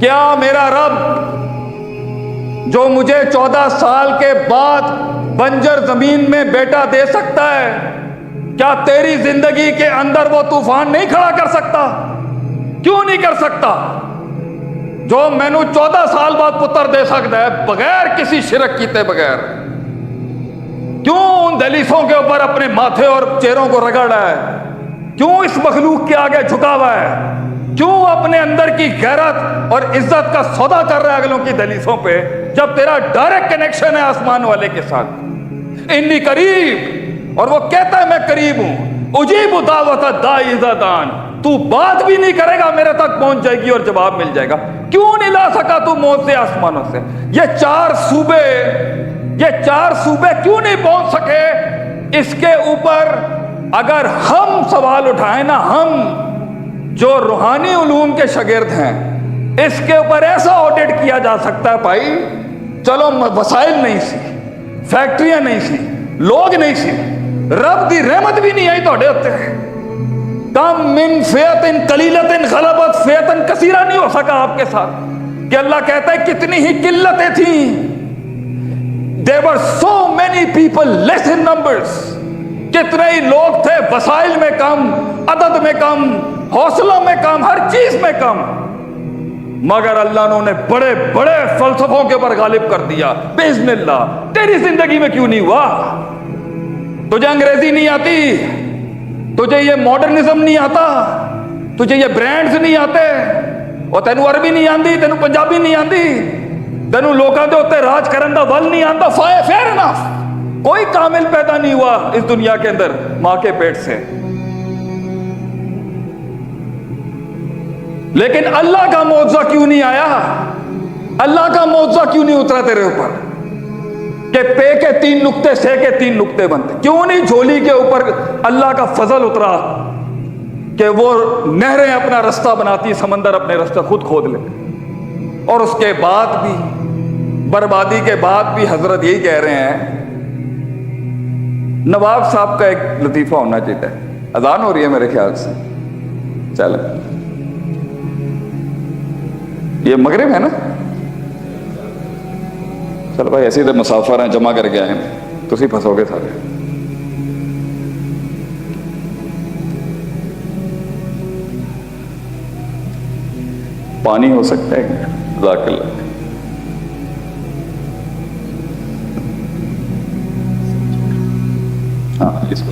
کیا میرا رب جو مجھے 14 سال کے بعد بنجر زمین میں بیٹا دے سکتا ہے، کیا تیری زندگی کے اندر وہ طوفان نہیں کھڑا کر سکتا؟ کیوں نہیں کر سکتا؟ جو مینو 14 سال بعد پتر دے سکتا ہے بغیر کسی شرک کیتے بغیر، کیوں ان دلیسوں کے اوپر اپنے ماتھے اور چہروں کو رگڑ رہا ہے؟ کیوں اس مخلوق کے آگے جھکا ہوا ہے؟ کیوں اپنے اندر کی غیرت اور عزت کا سودا کر رہا ہے اگلوں کی دلیسوں پہ، جب تیرا ڈائریکٹ کنیکشن ہے آسمان والے کے ساتھ؟ انی قریب، اور وہ کہتا ہے میں قریب ہوں، اجیب دعوت الداعی اذا دعان، تو بات بھی نہیں کرے گا میرے تک پہنچ جائے گی اور جواب مل جائے گا۔ کیوں نہیں لا سکا تو موت سے آسمانوں سے؟ یہ چار صوبے کیوں نہیں پہنچ سکے؟ اس کے اوپر اگر ہم سوال اٹھائیں نا، ہم جو روحانی علوم کے شاگرد ہیں، اس کے اوپر ایسا آڈٹ کیا جا سکتا ہے بھائی، چلو وسائل نہیں سی، فیکٹریاں نہیں سی، لوگ نہیں سی، رب دی رحمت بھی نہیں آئی توڑے ہوتے ہیں، کم من فیعت قلیلت غلبت فیعت کثیرہ نہیں ہو سکا آپ کے ساتھ، کہ اللہ کہتا ہے کتنی ہی قلتیں تھیں، there were so many people less in numbers، کتنے ہی لوگ تھے، وسائل میں کم، عدد میں کم، حوصلوں میں کم، ہر چیز میں کم، مگر اللہ نے بڑے بڑے فلسفوں کے اوپر غالب کر دیا باذن اللہ۔ تیری زندگی میں کیوں نہیں ہوا؟ تجھے انگریزی نہیں آتی، تجھے یہ ماڈرنزم نہیں آتا، تجھے یہ برانڈز نہیں آتے، اور تینوں عربی نہیں آندی، تینوں پنجابی نہیں آندی، تینوں لوکاں دے ہوتے راج کرن دا ول نہیں آندا، فیئر انف، کوئی کامل پیدا نہیں ہوا اس دنیا کے اندر ماں کے پیٹ سے، لیکن اللہ کا معجزہ کیوں نہیں آیا؟ اللہ کا معجزہ کیوں نہیں اترا تیرے اوپر کہ پے کے 3 نقطے سے کے 3 نقطے بنتے؟ کیوں نہیں جھولی کے اوپر اللہ کا فضل اترا کہ وہ نہریں اپنا رستہ بناتی، سمندر اپنے راستے خود کھود لے؟ اور اس کے بعد بھی، بربادی کے بعد بھی حضرت یہی کہہ رہے ہیں، نواب صاحب کا ایک لطیفہ ہونا چاہیے۔ اذان ہو رہی ہے میرے خیال سے، چلے یہ مغرب ہے نا، چلو بھائی ایسے تو مسافر ہیں، جمع کر کے آئے ہیں، تسی پھنسو گے سارے۔ پانی ہو سکتا ہے؟ جزاک اللہ۔ ہاں اس کو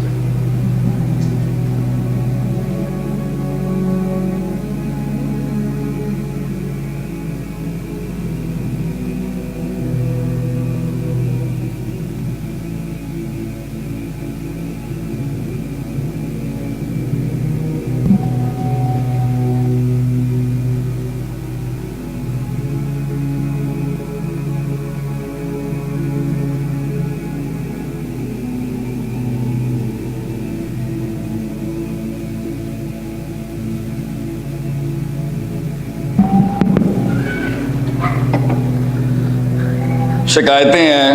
شکایتیں ہیں،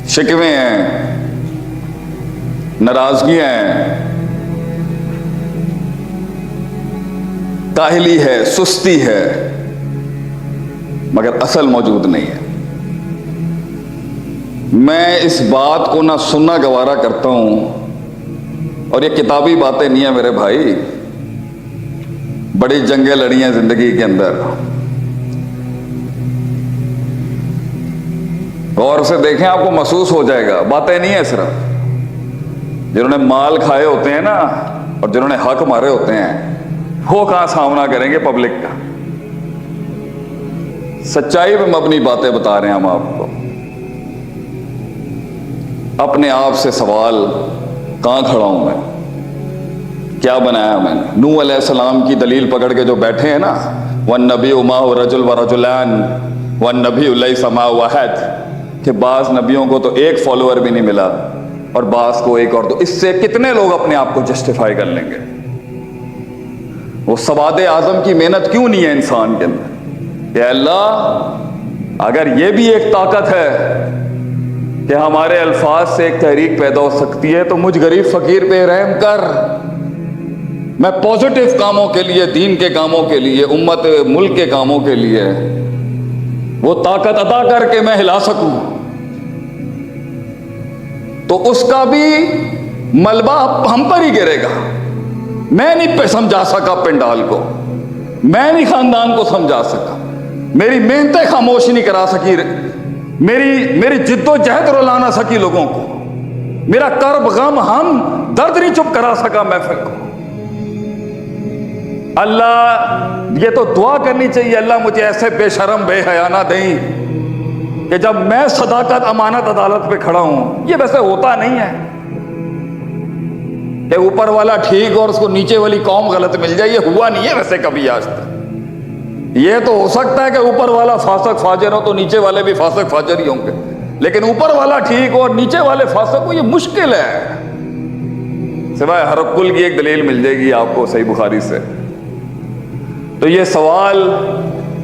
شکوے ہیں، ناراضگیاں ہیں، کاہلی ہے، سستی ہے، مگر اصل موجود نہیں ہے۔ میں اس بات کو نہ سننا گوارا کرتا ہوں، اور یہ کتابی باتیں نہیں ہیں میرے بھائی، بڑی جنگیں لڑی ہیں زندگی کے اندر، غور سے دیکھیں آپ کو محسوس ہو جائے گا، باتیں نہیں ہیں صرف۔ جنہوں نے مال کھائے ہوتے ہیں نا، اور جنہوں نے حق مارے ہوتے ہیں، وہ کہاں سامنا کریں گے پبلک کا؟ سچائی پہ مبنی باتیں بتا رہے ہیں ہم آپ کو۔ اپنے آپ سے سوال، کہاں کھڑا ہوں میں؟ کیا بنایا میں نے؟ نوح علیہ السلام کی دلیل پکڑ کے جو بیٹھے ہیں نا، وَالنَّبِيُّ مَعَهُ رَجُلٌ وَرَجُلَانِ وَالنَّبِيُّ لَيْسَ مَعَهُ وَاحِدٌ، کہ بعض نبیوں کو تو ایک فالوور بھی نہیں ملا اور بعض کو ایک اور دو۔ اس سے کتنے لوگ اپنے آپ کو جسٹیفائی کر لیں گے؟ وہ سواد اعظم کی محنت کیوں نہیں ہے انسان کے اندر کہ اللہ اگر یہ بھی ایک طاقت ہے کہ ہمارے الفاظ سے ایک تحریک پیدا ہو سکتی ہے، تو مجھ غریب فقیر پہ رحم کر، میں پازیٹیو کاموں کے لیے، دین کے کاموں کے لیے، امت ملک کے کاموں کے لیے وہ طاقت عطا کر کے میں ہلا سکوں، تو اس کا بھی ملبہ ہم پر ہی گرے گا۔ میں نہیں سمجھا سکا پنڈال کو، میں نہیں خاندان کو سمجھا سکا، میری محنتیں خاموش نہیں کرا سکی، میری جد و جہد رلا نہ سکی لوگوں کو، میرا کرب غم ہم درد نہیں چپ کرا سکا محفل کو۔ اللہ، یہ تو دعا کرنی چاہیے، اللہ مجھے ایسے بے شرم بے حیا نہ دیں کہ جب میں صداقت امانت عدالت پہ کھڑا ہوں۔ یہ ویسے ہوتا نہیں ہے کہ اوپر والا ٹھیک اور اس کو نیچے والی قوم غلط مل جائے، یہ ہوا نہیں ہے ویسے کبھی آج تک۔ یہ تو ہو سکتا ہے کہ اوپر والا فاسق فاجر ہو تو نیچے والے بھی فاسق فاجر ہی ہوں گے، لیکن اوپر والا ٹھیک ہو اور نیچے والے فاسق ہو، یہ مشکل ہے۔ سوائے ہرقل کی ایک دلیل مل جائے گی آپ کو صحیح بخاری سے۔ تو یہ سوال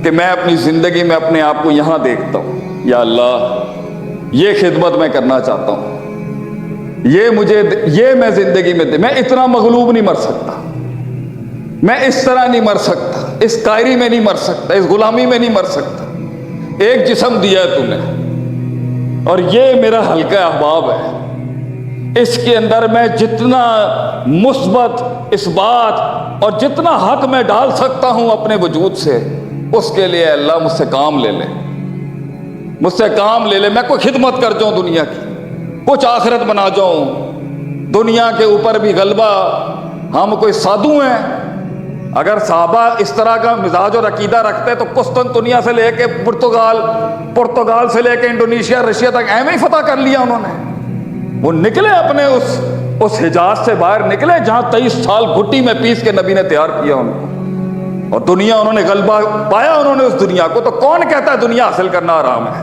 کہ میں اپنی زندگی میں اپنے آپ کو یہاں دیکھتا ہوں، یا اللہ یہ خدمت میں کرنا چاہتا ہوں، یہ میں زندگی میں میں اتنا مغلوب نہیں مر سکتا، میں اس طرح نہیں مر سکتا، اس قائری میں نہیں مر سکتا، اس غلامی میں نہیں مر سکتا۔ ایک جسم دیا ہے تو نے، اور یہ میرا حلقہ احباب ہے، اس کے اندر میں جتنا مثبت اس بات اور جتنا حق میں ڈال سکتا ہوں اپنے وجود سے، اس کے لیے اللہ مجھ سے کام لے لے، مجھ سے کام لے لے۔ میں کوئی خدمت کر جاؤں دنیا کی، کچھ آخرت بنا جاؤں، دنیا کے اوپر بھی غلبہ۔ ہم کوئی سادھو ہیں؟ اگر صحابہ اس طرح کا مزاج اور عقیدہ رکھتے تو قسطنطنیہ سے لے کے پرتگال سے لے کے انڈونیشیا رشیا تک ایویں ہی فتح کر لیا انہوں نے۔ وہ نکلے اپنے اس حجاز سے باہر نکلے جہاں 23 سال گھٹی میں پیس کے نبی نے تیار کیا ان کو، اور دنیا انہوں نے غلبہ پایا انہوں نے اس دنیا کو۔ تو کون کہتا ہے دنیا حاصل کرنا آرام ہے؟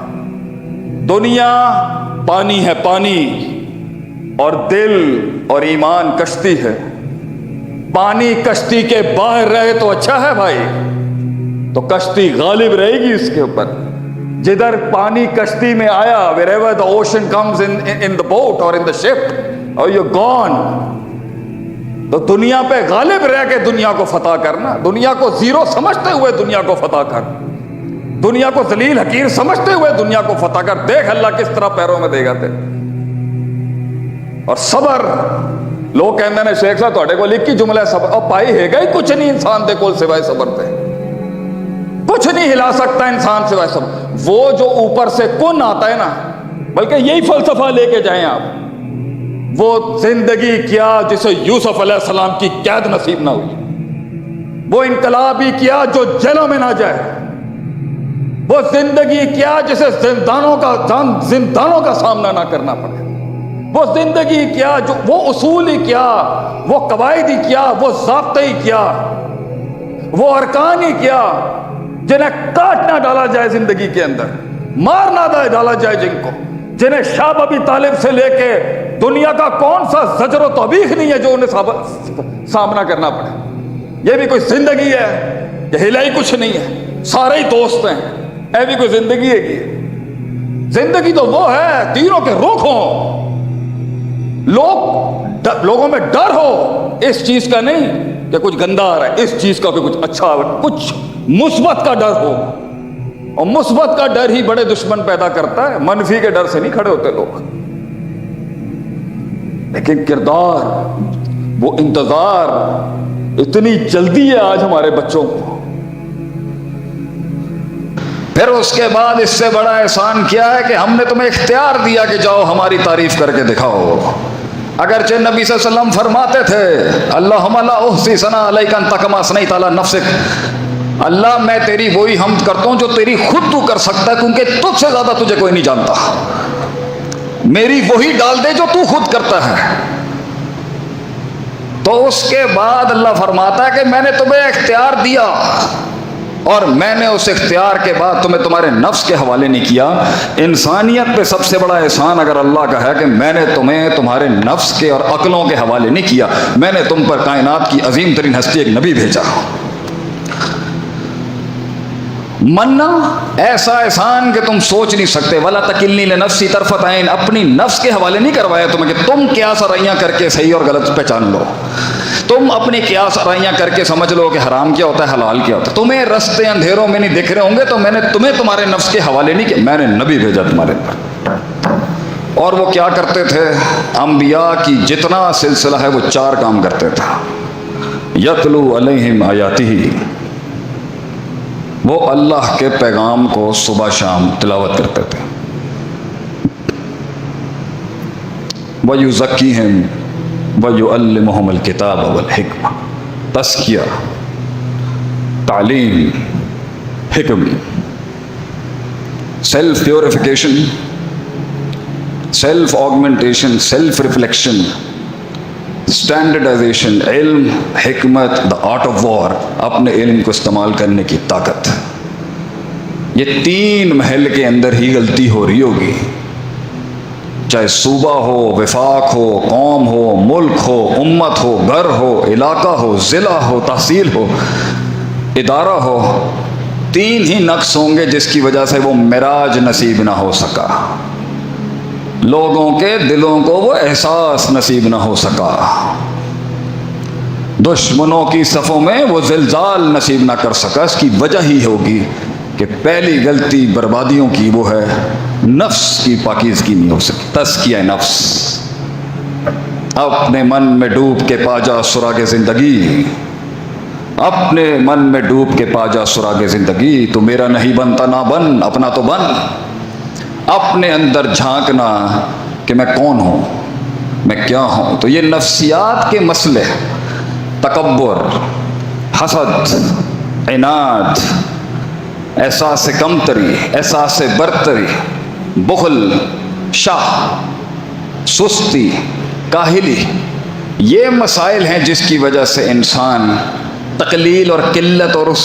دنیا پانی ہے، پانی، اور دل اور ایمان کشتی ہے۔ پانی کشتی کے باہر رہے تو اچھا ہے بھائی، تو کشتی غالب رہے گی اس کے اوپر۔ جدھر پانی کشتی میں آیا، wherever the ocean comes in the boat or in the ship or you're gone، تو دنیا پہ غالب رہ کے دنیا کو فتح کرنا، دنیا کو زیرو سمجھتے ہوئے دنیا کو فتح کر، دنیا کو ذلیل حقیر سمجھتے ہوئے دنیا کو فتح کر۔ دیکھ اللہ کس طرح پیروں میں دے گا تیرے۔ اور صبر، لوگ کہندے نے شیخ صاحب تھوڑے کو لکھ کی جملہ ہے صبر، اور پائی ہے گا ہی کچھ نہیں انسان دے کول سوائے صبر تے، کچھ نہیں ہلا سکتا انسان سوائے صبر۔ وہ جو اوپر سے کن آتا ہے نا، بلکہ یہی فلسفہ لے کے جائیں آپ، وہ زندگی کیا جسے یوسف علیہ السلام کی قید نصیب نہ ہوئی، وہ انقلاب ہی کیا جو جیلوں میں نہ جائے، وہ زندگی کیا جسے زندانوں کا سامنا نہ کرنا پڑے، وہ زندگی کیا جو، وہ اصول ہی کیا، وہ قواعد ہی کیا، وہ ضابطے ہی کیا، وہ ارکان ہی کیا جنہیں کاٹ نہ ڈالا جائے زندگی کے اندر، مار نہ ڈالا جائے جن کو، جنہیں شاہ ابی طالب سے لے کے دنیا کا کون سا زجر و توبیخ نہیں ہے جو انہیں سامنا کرنا پڑے۔ یہ بھی کوئی زندگی ہے؟ یہ ہلا ہی کچھ نہیں ہے، سارے ہی دوست ہیں، یہ بھی کوئی زندگی ہے کی؟ زندگی تو وہ ہے تیروں کے رخ ہوں، لوگوں میں ڈر ہو اس چیز کا نہیں کہ کچھ گندا آ رہا ہے، اس چیز کا کہ کچھ اچھا، کچھ مثبت کا ڈر ہو، اور مثبت کا ڈر ہی بڑے دشمن پیدا کرتا ہے، منفی کے ڈر سے نہیں کھڑے ہوتے لوگ۔ لیکن کردار، وہ انتظار، اتنی جلدی ہے آج ہمارے بچوں کو۔ پھر اس کے بعد اس سے بڑا احسان کیا ہے کہ ہم نے تمہیں اختیار دیا کہ جاؤ ہماری تعریف کر کے دکھاؤ۔ اگرچہ نبی صلی اللہ علیہ وسلم فرماتے تھے اللہم لا احصی ثناء علیک انت کما اثنیت علی نفسک، اللہ میں تیری وہی حمد کرتا ہوں جو تیری خود تو کر سکتا ہے، کیونکہ تجھ سے زیادہ تجھے کوئی نہیں جانتا، میری وہی ڈال دے جو تو خود کرتا ہے۔ تو اس کے بعد اللہ فرماتا ہے کہ میں نے تمہیں اختیار دیا، اور میں نے اس اختیار کے بعد تمہیں تمہارے نفس کے حوالے نہیں کیا۔ انسانیت پہ سب سے بڑا احسان اگر اللہ کا ہے کہ میں نے تمہیں تمہارے نفس کے اور عقلوں کے حوالے نہیں کیا، میں نے تم پر کائنات کی عظیم ترین ہستی ایک نبی بھیجا۔ مننا ایسا احسان کہ تم سوچ نہیں سکتے۔ ولا تکلنی لنفسی طرفۃ عین، اپنی نفس کے حوالے نہیں کروایا تمہیں کہ تم کیا سرائیاں کر کے صحیح اور غلط پہچان لو۔ تم اپنی قیاس آرائیاں کر کے سمجھ لو کہ حرام کیا ہوتا ہے حلال کیا ہوتا ہے. تمہیں رستے اندھیروں میں نہیں دکھ رہے ہوں گے تو میں نے تمہیں تمہارے نفس کے حوالے نہیں کیا, میں نے نبی بھیجا تمہارے پر. اور وہ کیا کرتے تھے؟ انبیاء کی جتنا سلسلہ ہے وہ 4 کام کرتے تھے. یتلو علیہم آیاتہ, وہ اللہ کے پیغام کو صبح شام تلاوت کرتے تھے. وَيُزَكِّيهِمْ وَيُعَلِّمُهُمُ الْكِتَابَ وَالْحِکْمَةَ, تزکیہ, تعلیم, حکم, self purification, self augmentation, self reflection, standardization, علم, حکمت, دا آرٹ آف وار, اپنے علم کو استعمال کرنے کی طاقت. یہ 3 محل کے اندر ہی غلطی ہو رہی ہوگی, چاہے صوبہ ہو, وفاق ہو, قوم ہو, ملک ہو, امت ہو, گھر ہو, علاقہ ہو, ضلع ہو, تحصیل ہو, ادارہ ہو. 3 ہی نقص ہوں گے جس کی وجہ سے وہ معراج نصیب نہ ہو سکا, لوگوں کے دلوں کو وہ احساس نصیب نہ ہو سکا, دشمنوں کی صفوں میں وہ زلزال نصیب نہ کر سکا. اس کی وجہ ہی ہوگی کہ پہلی غلطی بربادیوں کی وہ ہے نفس کی پاکیزگی نہیں ہو سکی. تزکیہ نفس, اپنے من میں ڈوب کے پا جا سراغ زندگی, اپنے من میں ڈوب کے پا جا سراغ زندگی. تو میرا نہیں بنتا نہ بن, اپنا تو بن. اپنے اندر جھانکنا کہ میں کون ہوں, میں کیا ہوں. تو یہ نفسیات کے مسئلے, تکبر, حسد, عناد, احساس کمتری, احساس برتری, بخل, شح, سستی, کاہلی, یہ مسائل ہیں جس کی وجہ سے انسان تقلیل اور قلت اور اس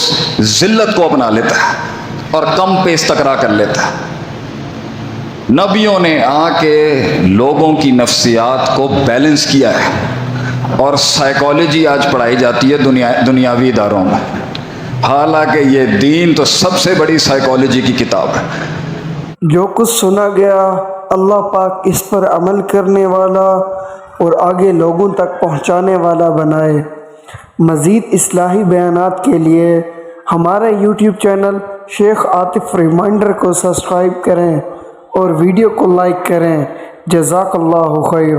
ذلت کو اپنا لیتا ہے اور کم پہ استقرا کر لیتا ہے. نبیوں نے آ کے لوگوں کی نفسیات کو بیلنس کیا ہے, اور سائیکالوجی آج پڑھائی جاتی ہے دنیاوی اداروں میں, حالانکہ یہ دین تو سب سے بڑی سائیکالوجی کی کتاب ہے. جو کچھ سنا گیا اللہ پاک اس پر عمل کرنے والا اور آگے لوگوں تک پہنچانے والا بنائے. مزید اصلاحی بیانات کے لیے ہمارے یوٹیوب چینل شیخ عاطف ریمائنڈر کو سبسکرائب کریں اور ویڈیو کو لائک کریں. جزاک اللہ خیر.